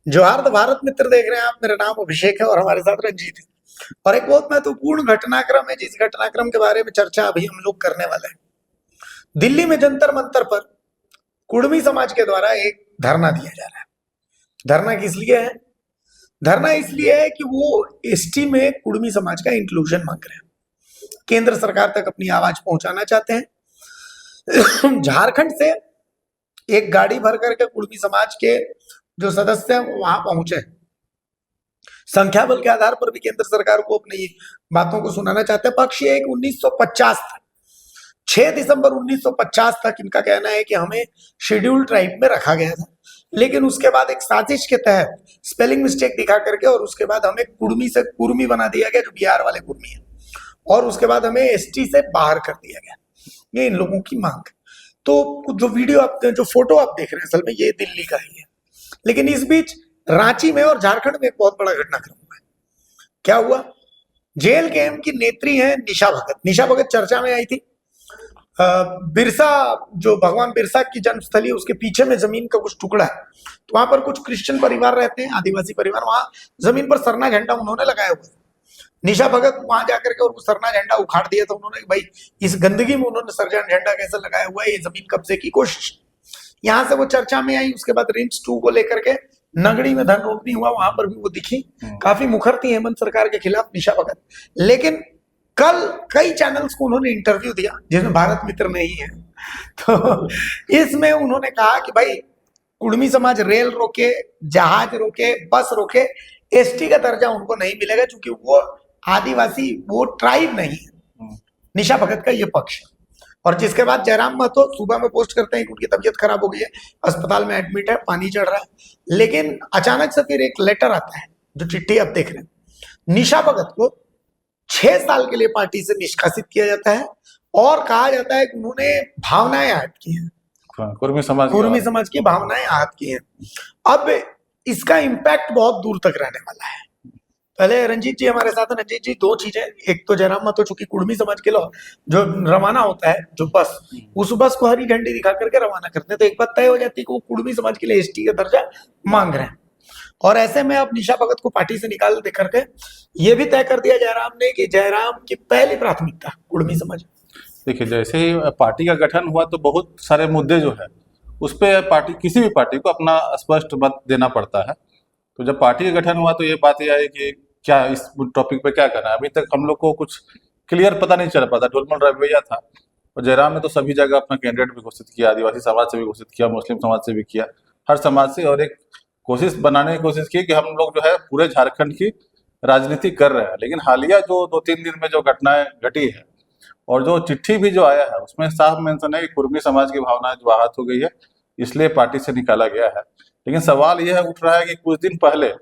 जोहार द भारत मित्र देख रहे हैं आप। मेरा नाम अभिषेक है और हमारे साथ रंजीत है। और एक बहुत महत्वपूर्ण घटनाक्रम है, जिस घटनाक्रम के बारे में चर्चा अभी हम लोग करने वाले हैं। दिल्ली में जंतर मंतर पर कुर्मी समाज के द्वारा एक धरना दिया जा रहा है। धरना किस लिए है? धरना इसलिए है कि वो एसटी में कुर्मी समाज का इंक्लूजन मांग रहे हैं, केंद्र सरकार तक अपनी आवाज पहुंचाना चाहते हैं। झारखंड से एक गाड़ी भर करके कुर्मी समाज के जो सदस्य हैं वहां पहुंचे, संख्या बल के आधार पर भी केंद्र सरकार को अपनी बातों को सुनाना चाहते हैं। पक्ष ये 1950 तक 6 दिसंबर 1950 तक इनका कहना है कि हमें शेड्यूल ट्राइब में रखा गया था, लेकिन उसके बाद एक साजिश के तहत स्पेलिंग मिस्टेक दिखा करके और उसके बाद हमें कुर्मी से कुर्मी बना दिया गया, जो बिहार वाले कुर्मी है, और उसके बाद हमें एसटी से बाहर कर दिया गया। ये इन लोगों की मांग है। तो जो वीडियो आप, जो फोटो आप देख रहे हैं, असल में ये दिल्ली का ही है, लेकिन इस बीच रांची में और झारखंड में एक बहुत बड़ा घटनाक्रम हुआ है। क्या हुआ? जेल के एम की नेत्री है निशा भगत। निशा भगत चर्चा में आई थी। बिरसा, जो भगवान बिरसा की जन्मस्थली, उसके पीछे में जमीन का कुछ टुकड़ा है, तो वहां पर कुछ क्रिश्चियन परिवार रहते हैं, आदिवासी परिवार। वहां जमीन पर सरना झंडा उन्होंने लगाया हुआ है। निशा भगत वहां जाकर के और वो सरना झंडा उखाड़ दिया था उन्होंने। भाई, इस गंदगी में उन्होंने सरना झंडा कैसे लगाया हुआ है? ये जमीन कब्जे की कोशिश। यहां से वो चर्चा में आई। उसके बाद रिंच 2 को लेकर के नगड़ी में धन रोपनी हुआ, वहां पर भी वो दिखी, काफी मुखर थी हेमंत सरकार के खिलाफ निशा भगत। लेकिन कल कई चैनल्स को उन्होंने इंटरव्यू दिया, जिसमें भारत मित्र नहीं है। तो इसमें उन्होंने कहा कि भाई, कुर्मी समाज रेल रोके, जहाज रोके, बस रोके, एसटी का दर्जा उनको नहीं मिलेगा, क्योंकि वो आदिवासी, वो ट्राइब नहीं है। निशा भगत का ये पक्ष है। और जिसके बाद जयराम महतो सुबह में पोस्ट करते हैं कि उनकी तबीयत खराब हो गई है, अस्पताल में एडमिट है, पानी चढ़ रहा है। लेकिन अचानक से फिर एक लेटर आता है, जो चिट्ठी आप देख रहे हैं। निशा भगत को 6 साल के लिए पार्टी से निष्कासित किया जाता है और कहा जाता है कि उन्होंने भावनाएं आहत की हैं, कुर्मी समाज की भावनाएं आहत की हैं। अब इसका इम्पैक्ट बहुत दूर तक रहने वाला है। पहले रंजीत जी हमारे साथ हैं। रंजीत जी, 2 चीजें। एक तो जयराम महतो चूंकि कुर्मी समाज के लोग जो रवाना होता है, जो बस, उस बस को हरी झंडी दिखा करके रवाना करते हैं, तो एक बात तय हो जाती है कि वो कुर्मी समाज के लिए एसटी का दर्जा मांग रहे हैं। और ऐसे में अब निशा भगत को पार्टी से निकाल दे करके ये भी तय कर दिया जयराम ने कि जयराम की पहली प्राथमिकता कुर्मी समाज। देखिए, जैसे ही पार्टी का गठन हुआ तो बहुत सारे मुद्दे जो है उस पर पार्टी, किसी भी पार्टी को अपना स्पष्ट मत देना पड़ता है। तो जब पार्टी का गठन हुआ तो ये बात यह आई कि क्या इस टॉपिक पे क्या करना है। अभी तक हम लोग को कुछ क्लियर पता नहीं चल पाता, ढुलमुल रवैया था। और जयराम ने तो सभी जगह अपना कैंडिडेट भी घोषित किया, आदिवासी समाज से भी घोषित किया, मुस्लिम समाज से भी किया, हर समाज से, और एक कोशिश बनाने की कोशिश की कि हम लोग जो है पूरे झारखंड की राजनीति कर रहे हैं। लेकिन हालिया जो 2-3 दिन में जो घटनाएं घटी है और जो चिट्ठी भी जो आया है, उसमें साफ मेंशन है कि कुर्मी समाज की भावनाएं जो आहत हो गई है, इसलिए पार्टी से निकाला गया है। लेकिन सवाल यह उठ रहा है कि कुछ दिन पहले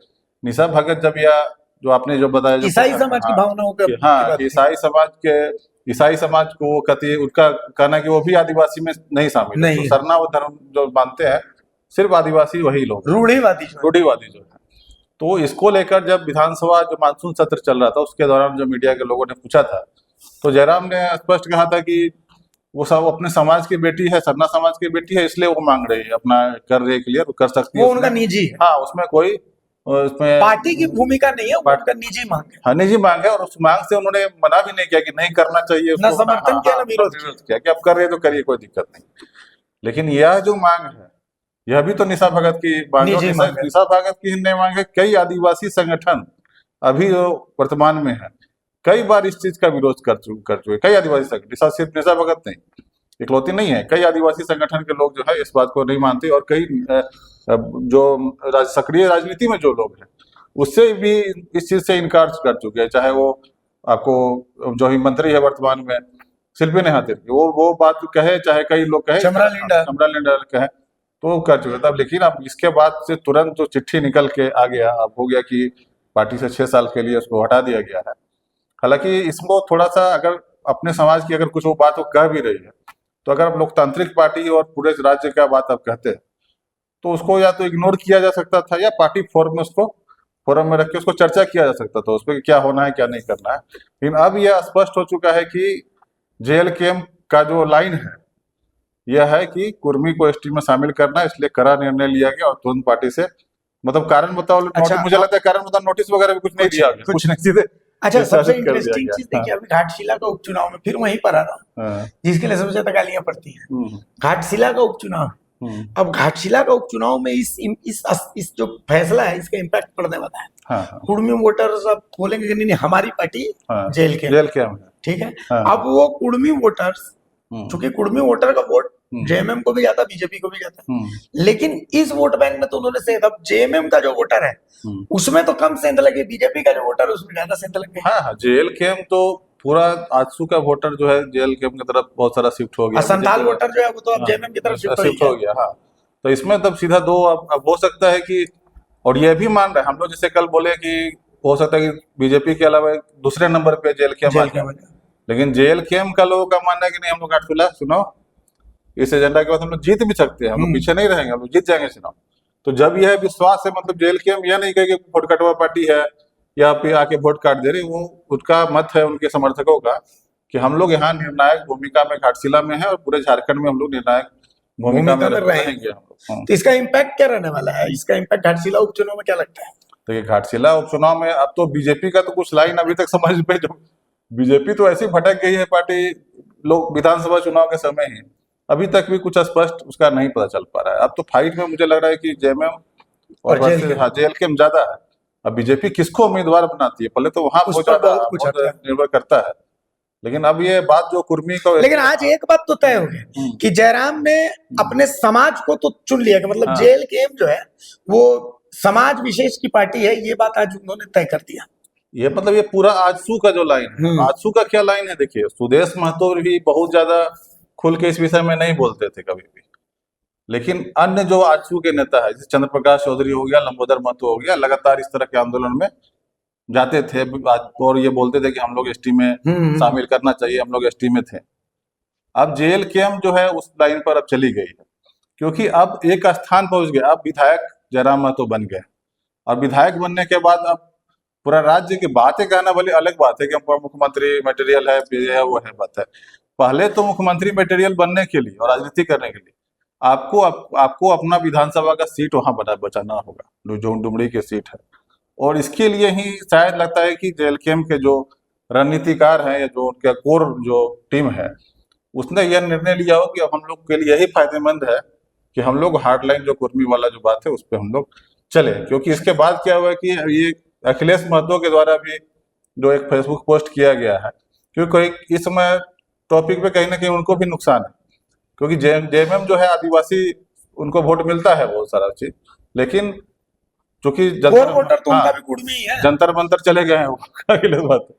निशा भगत जब, या जो आपने जो बताया, ईसाई समाज की भावनाओं के, हाँ, ईसाई समाज को वो कहती है, उनका कहना है कि वो भी आदिवासी में नहीं शामिल है। तो सरना वो धर्म जो मानते हैं सिर्फ आदिवासी वही लोग, रूढ़िवादी जो है। तो इसको लेकर जब विधानसभा जो मानसून सत्र चल रहा था, उसके दौरान जो मीडिया के लोगों ने पूछा था, तो जयराम ने स्पष्ट कहा था कि वो सब अपने समाज की बेटी है, सरना समाज की बेटी है, इसलिए वो मांग रही है, अपना कर रही है क्लियर, कर सकती है, वो उनका निजी है। हाँ, उसमें कोई, उसमें पार्टी की भूमिका नहीं है, उनका निजी मांग है। हाँ, निजी मांग है। और उस मांग से उन्होंने मना भी नहीं किया कि नहीं करना चाहिए, ना समर्थन किया, ना विरोध किया कि आप कर रहे तो करिए, कोई दिक्कत नहीं। लेकिन यह जो मांग है, यह भी तो निशा भगत की मांग है। निशा भगत की नहीं मांग है। कई आदिवासी संगठन अभी वर्तमान में है, कई बार इस चीज का विरोध कर चुके कई आदिवासी संगठन, सिर्फ निशा भगत नहीं, इकलौती नहीं है। कई आदिवासी संगठन के लोग जो है इस बात को नहीं मानते, और कई जो सक्रिय राजनीति में जो लोग हैं उससे भी इस चीज से इनकार कर चुके हैं। चाहे वो आपको जो ही मंत्री है वर्तमान में, शिल्पी नेहा तिर्की, वो बात कहे, चाहे कई लोग कहे, चमरा लिंडा कहे, तो कर चुके थे। अब लेकिन अब इसके बाद से तुरंत जो चिट्ठी निकल के आ गया, अब हो गया कि पार्टी से 6 साल के लिए उसको हटा दिया गया है। हालांकि इसको थोड़ा सा, अगर अपने समाज की अगर कुछ वो बात वो कह भी रही है, तो अगर आप लोकतांत्रिक पार्टी और पूरे राज्य का बात आप कहते हैं, तो उसको या तो इग्नोर किया जा सकता था, या पार्टी फोरम में रख के उसको चर्चा किया जा सकता था, उस पर क्या होना है क्या नहीं करना है। लेकिन अब यह स्पष्ट हो चुका है कि JLKM का जो लाइन है यह है कि कुर्मी को एसटी में शामिल करना, इसलिए कड़ा निर्णय लिया गया और तुरंत पार्टी से मतलब कारण बताओ नोटिस, अच्छा, मुझे लगता है कारण बताओ नोटिस वगैरह भी कुछ नहीं दिया गया, कुछ नहीं, सीधे अच्छा, सबसे शासित कर दिया इंटरेस्टिंग गया। चीज देखिए, अभी घाटशिला का उपचुनाव में फिर वहीं पर आ रहा हूँ, हाँ, जिसके लिए सबसे ज्यादा गालियां पड़ती हैं। हम्म, घाटशिला का उपचुनाव, अब घाटशिला का उपचुनाव में इस जो फैसला है, इसका इम्पैक्ट पड़ने वाला है। हाँ, हाँ, कुर्मी वोटर्स अब बोलेंगे कि नहीं नहीं, हमारी पार्टी हाँ, जेल के, जेल क्या है। ठीक है। हाँ, अब वो कुर्मी वोटर्स, हम्म, चूंकि कुर्मी वोटर का वोट हम्म, जेएमएम को भी जाता, बीजेपी को भी जाता, हम्म, लेकिन इस वोट बैंक में तो उन्होंने सेंध, अब जेएमएम का जो वोटर है हम्म। उसमें तो कम सेंध लगे, बीजेपी का जो वोटर है उसमें ज्यादा सेंध लग गए। हाँ, हाँ, जेल कैम तो पूरा आजसू का वोटर जो है जेल कैम की तरफ बहुत सारा शिफ्ट हो गया, और संथाल बीजेपी वोटर जो है वो तो अब हाँ, जेएमएम की तरफ शिफ्ट शिफ्ट हो हो गया। गया। हाँ, तो इसमें तब सीधा दो अब हो सकता है कि, और ये भी मान रहे हैं हम लोग, जैसे कल बोले कि हो सकता है कि बीजेपी के अलावा एक दूसरे नंबर पे जेल कैम आ जेल गया, के वजह। लेकिन जेल कैम का लोगों का मानना है कि नहीं, हम लोग घाटशिला चुनाव इस एजेंडा के बाद हम लोग जीत भी सकते हैं, हम लोग पीछे नहीं रहेंगे, हम लोग जीत जाएंगे चुनाव। तो जब यह विश्वास है, मतलब जेल कैम यह नहीं कहे कि वोट कटवा पार्टी है या फिर आके वोट काट दे रही, वो उनका मत है उनके समर्थकों का कि हम लोग यहाँ निर्णायक भूमिका में घाटशिला में है और पूरे झारखंड में हम लोग निर्णायक भूमिका में रहेंगे हम लोग। तो इसका इम्पैक्ट क्या रहने वाला है, इसका इम्पैक्ट घाटशिला उपचुनाव में क्या लगता है? तो ये घाटशिला उपचुनाव में अब तो बीजेपी का तो कुछ लाइन अभी तक समझ में, जो बीजेपी तो ऐसी भटक गई है पार्टी, लोग विधानसभा चुनाव के समय ही अभी तक भी कुछ स्पष्ट उसका नहीं पता चल पा रहा है। अब तो फाइट में मुझे लग रहा है कि जेएमएम और जेल के ज्यादा है। अब बीजेपी किसको उम्मीदवार बनाती है, पहले तो वहां बहुत ज्यादा बहुत निर्भर करता है, लेकिन अब ये बात जो कुर्मी को, लेकिन आज एक बात तो तय हो गई कि जयराम ने अपने समाज को तो चुन लिया कि मतलब जेल कैम जो है वो समाज विशेष की पार्टी है, ये बात आज उन्होंने तय कर दिया। ये मतलब ये पूरा आजसू का जो लाइन है, आजसू का क्या लाइन है, देखिए सुदेश महतो भी बहुत ज्यादा खुल के इस विषय में नहीं बोलते थे कभी भी, लेकिन अन्य जो आजसू के नेता है जैसे चंद्र प्रकाश चौधरी हो गया, लंबोदर महतो हो गया, लगातार इस तरह के आंदोलन में जाते थे और ये बोलते थे कि हम लोग एसटी में शामिल करना चाहिए, हम लोग एसटी में थे। अब जेल कैम जो है उस लाइन पर अब चली गई है, क्योंकि अब एक स्थान पहुंच गया, अब विधायक जयराम महतो बन गए, और विधायक बनने के बाद अब पूरा राज्य की बातें कहना भले अलग बात है कि हम मुख्यमंत्री मटेरियल है, ये है वो है, बात है। पहले तो मुख्यमंत्री मटेरियल बनने के लिए और राजनीति करने के लिए आपको अपना विधानसभा का सीट वहां बचाना होगा, जो डुमरी की सीट है, और इसके लिए ही शायद लगता है कि जेल कैम के जो रणनीतिकार हैं या जो उनका कोर जो टीम है, उसने यह निर्णय लिया हो कि अब हम लोग के लिए यही फायदेमंद है कि हम लोग हार्डलाइन जो कुर्मी वाला जो बात है उस पर हम लोग चले। क्योंकि इसके बाद क्या हुआ कि ये अखिलेश महतो के द्वारा भी जो एक फेसबुक पोस्ट किया गया है, क्योंकि इस समय टॉपिक पे कहीं ना कहीं उनको भी नुकसान है, क्योंकि जेएमएम जो है आदिवासी, उनको वोट मिलता है बहुत सारा चीज, लेकिन चूंकि जंतर मंतर चले गए हैं अखिलेश महतो,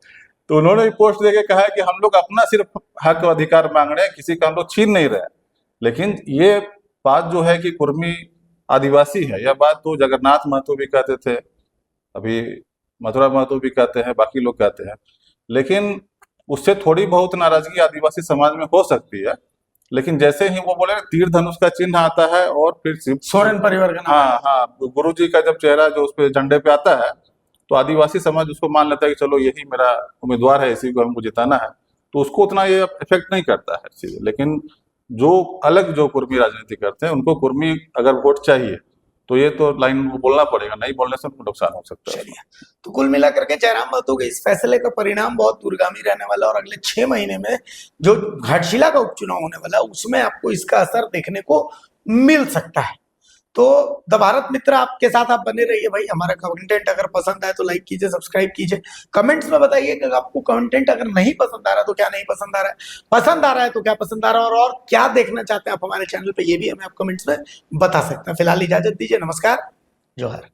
तो उन्होंने भी पोस्ट देके कहा है कि हम लोग अपना सिर्फ हक अधिकार मांग रहे हैं, किसी का हम लोग छीन नहीं रहे। लेकिन ये बात जो है कि कुर्मी आदिवासी है, यह बात तो जगन्नाथ महतो भी कहते थे, अभी मथुरा महतो भी कहते हैं, बाकी लोग कहते हैं, लेकिन उससे थोड़ी बहुत नाराजगी आदिवासी समाज में हो सकती है। लेकिन जैसे ही वो बोले तीर धनुष का चिन्ह आता है और फिर सोरेन परिवार का, हाँ, गुरु जी का जब चेहरा जो उस पे झंडे पे आता है, तो आदिवासी समाज उसको मान लेता है कि चलो यही मेरा उम्मीदवार है, इसी को हमको जिताना है, तो उसको उतना ये इफेक्ट नहीं करता है चीजें। लेकिन जो अलग जो कुर्मी राजनीति करते हैं, उनको कुर्मी अगर वोट चाहिए तो ये तो लाइन बोलना पड़ेगा, नहीं बोलने से उनको नुकसान हो सकता है। तो कुल मिलाकर के जयराम महतो के इस फैसले का परिणाम बहुत दूरगामी रहने वाला है, और अगले 6 महीने में जो घाटशिला का उपचुनाव होने वाला है उसमें आपको इसका असर देखने को मिल सकता है। तो द भारत मित्र आपके साथ, आप बने रहिए भाई। हमारा कंटेंट अगर पसंद आए तो लाइक कीजिए, सब्सक्राइब कीजिए, कमेंट्स में बताइए कि आपको कंटेंट अगर नहीं पसंद आ रहा तो क्या नहीं पसंद आ रहा है, पसंद आ रहा है तो क्या पसंद आ रहा है, और क्या देखना चाहते हैं आप हमारे चैनल पे, ये भी हमें आप कमेंट्स में बता सकते हैं। फिलहाल इजाजत दीजिए, नमस्कार, जोहार।